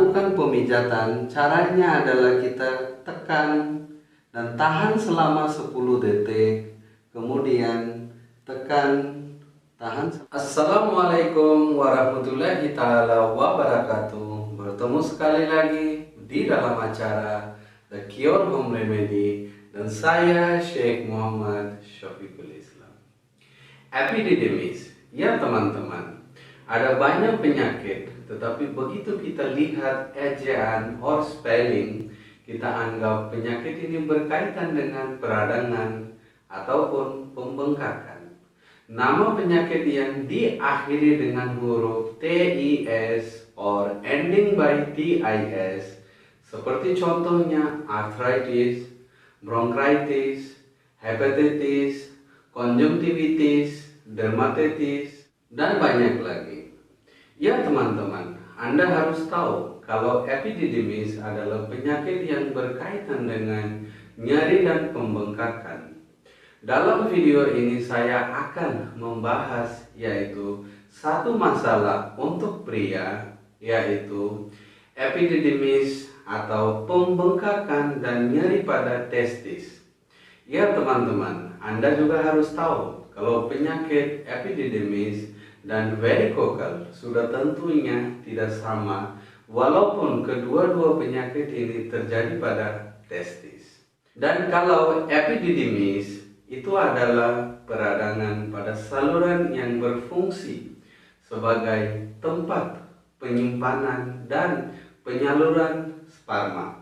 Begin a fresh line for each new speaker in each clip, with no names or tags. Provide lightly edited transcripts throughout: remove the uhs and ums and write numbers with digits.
lakukan pemijatan, caranya adalah kita tekan dan tahan selama 10 detik, kemudian tekan, tahan. Assalamualaikum warahmatullahi taala wabarakatuh. Bertemu sekali lagi di dalam acara The Cure Home Remedy dan saya Syekh Muhammad Syafiqul Islam. Epididymis, ya teman-teman, ada banyak penyakit, tetapi begitu kita lihat ejaan or spelling, kita anggap penyakit ini berkaitan dengan peradangan ataupun pembengkakan. Nama penyakit yang diakhiri dengan huruf TIS or ending by TIS, seperti contohnya arthritis, bronchitis, hepatitis, konjungtivitis, dermatitis, dan banyak lagi. Ya teman-teman, Anda harus tahu kalau epididymis adalah penyakit yang berkaitan dengan nyeri dan pembengkakan. Dalam video ini saya akan membahas yaitu satu masalah untuk pria, yaitu epididymis atau pembengkakan dan nyeri pada testis. Ya teman-teman, Anda juga harus tahu kalau penyakit epididymis dan varicocele sudah tentunya tidak sama, walaupun kedua-dua penyakit ini terjadi pada testis. Dan kalau epididymis itu adalah peradangan pada saluran yang berfungsi sebagai tempat penyimpanan dan penyaluran sperma.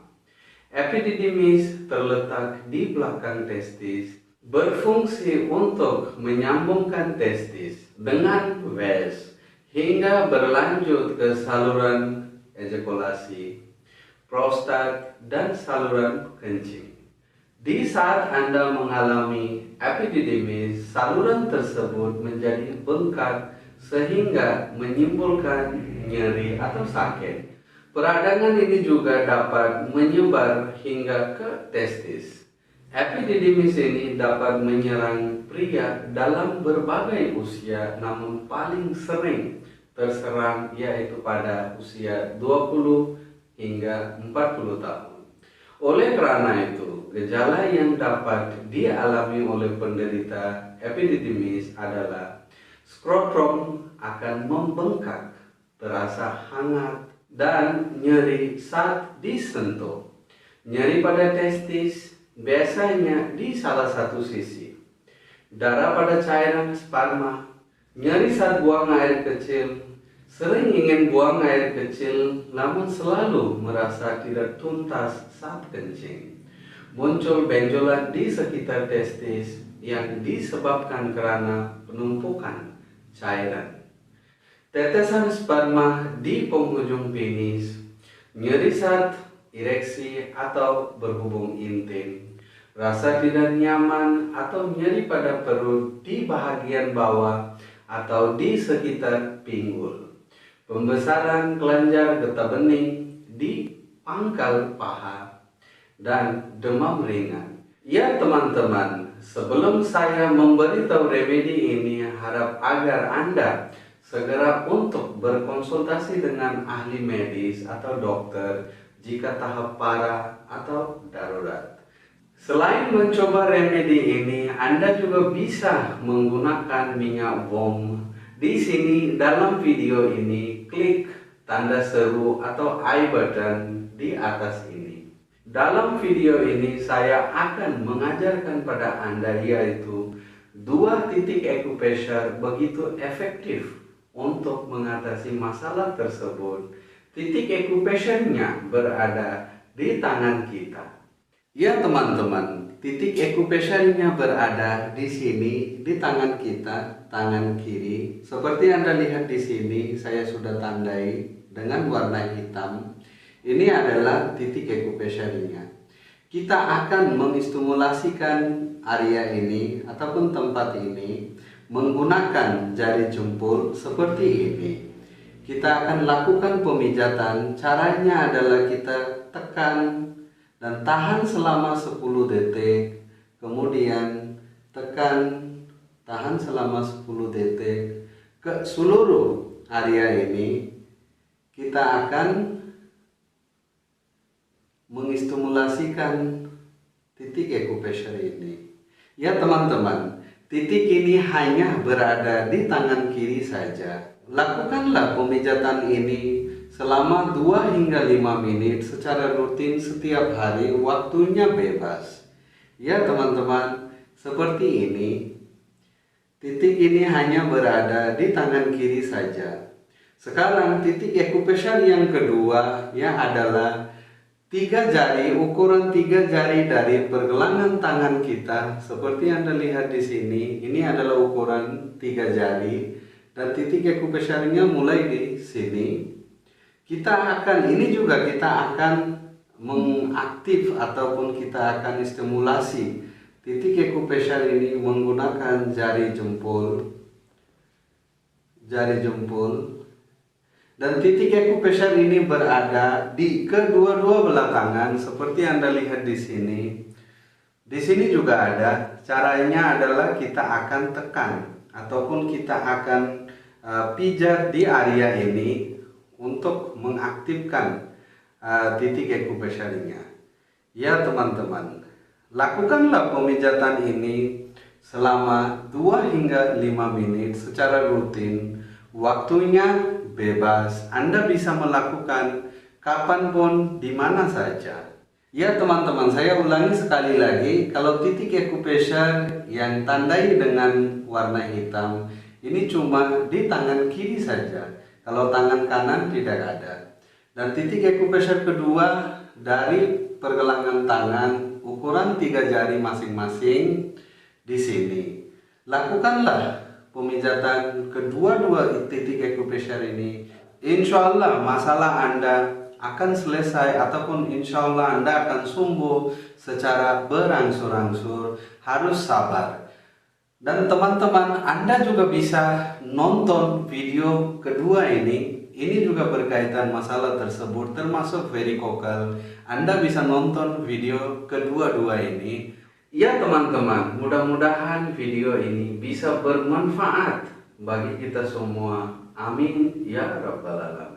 Epididymis terletak di belakang testis, berfungsi untuk menyambungkan testis dengan vas hingga berlanjut ke saluran ejakulasi, prostat, dan saluran kencing. Di saat Anda mengalami epididymis, saluran tersebut menjadi bengkak sehingga menimbulkan nyeri atau sakit. Peradangan ini juga dapat menyebar hingga ke testis. Epididymis ini dapat menyerang pria dalam berbagai usia, namun paling sering terserang yaitu pada usia 20 hingga 40 tahun. Oleh karena itu, gejala yang dapat dialami oleh penderita epididymis adalah skrotum akan membengkak, terasa hangat, dan nyeri saat disentuh. Nyeri pada testis biasanya di salah satu sisi, darah pada cairan sperma, nyeri saat buang air kecil, sering ingin buang air kecil namun selalu merasa tidak tuntas saat kencing, muncul benjolan di sekitar testis yang disebabkan karena penumpukan cairan, tetesan sperma di penghujung penis, nyeri saat ereksi atau berhubung intim, rasa tidak nyaman atau nyeri pada perut di bagian bawah atau di sekitar pinggul, pembesaran kelenjar getah bening di pangkal paha, dan demam ringan. Ya teman-teman, sebelum saya memberitahu remedi ini, harap agar Anda segera untuk berkonsultasi dengan ahli medis atau dokter jika tahap parah atau darurat. Selain mencoba remedi ini, Anda juga bisa menggunakan minyak bom. Di sini dalam video ini, klik tanda seru atau I button di atas ini. Dalam video ini saya akan mengajarkan pada Anda yaitu 2 titik acupressure begitu efektif untuk mengatasi masalah tersebut. Titik acupressure-nya berada di tangan kita. Ya teman-teman, titik acupressure-nya berada di sini di tangan kita, tangan kiri. Seperti Anda lihat di sini, saya sudah tandai dengan warna hitam. Ini adalah titik acupressure-nya. Kita akan mengistimulasikan area ini ataupun tempat ini menggunakan jari jempol seperti ini. Kita akan lakukan pemijatan, caranya adalah kita tekan dan tahan selama 10 detik, kemudian tekan, tahan selama 10 detik ke seluruh area ini. Kita akan mengistimulasikan titik acupressure ini. Ya teman-teman, titik ini hanya berada di tangan kiri saja. Lakukanlah pemijatan ini selama 2 hingga 5 menit secara rutin setiap hari, waktunya bebas. Ya teman-teman, seperti ini. Titik ini hanya berada di tangan kiri saja. Sekarang titik acupressure yang kedua ya adalah 3 jari, ukuran 3 jari dari pergelangan tangan kita. Seperti Anda lihat di sini, ini adalah ukuran 3 jari dan titik acupressure-nya mulai di sini. Kita akan mengaktif ataupun kita akan stimulasi titik acupressure ini menggunakan jari jempol. Dan titik acupressure ini berada di kedua-dua belah tangan seperti Anda lihat di sini. Di sini juga ada. Caranya adalah kita akan tekan ataupun kita akan pijat di area ini untuk mengaktifkan titik acupressure-nya. Ya teman-teman, lakukanlah pemijatan ini selama 2 hingga 5 menit secara rutin. Waktunya bebas, Anda bisa melakukan kapanpun, di mana saja. Ya teman-teman, saya ulangi sekali lagi, kalau titik acupressure yang tandai dengan warna hitam, ini cuma di tangan kiri saja. Kalau tangan kanan tidak ada. Dan titik acupressure kedua dari pergelangan tangan, ukuran 3 jari masing-masing di sini. Lakukanlah pemijatan kedua-dua titik acupressure ini. Insya Allah masalah Anda akan selesai ataupun insya Allah Anda akan sembuh secara berangsur-angsur. Harus sabar. Dan teman-teman, Anda juga bisa nonton video kedua ini. Ini juga berkaitan masalah tersebut termasuk varicocele. Anda bisa nonton video kedua-dua ini. Ya teman-teman, mudah-mudahan video ini bisa bermanfaat bagi kita semua. Amin ya rabbal alamin.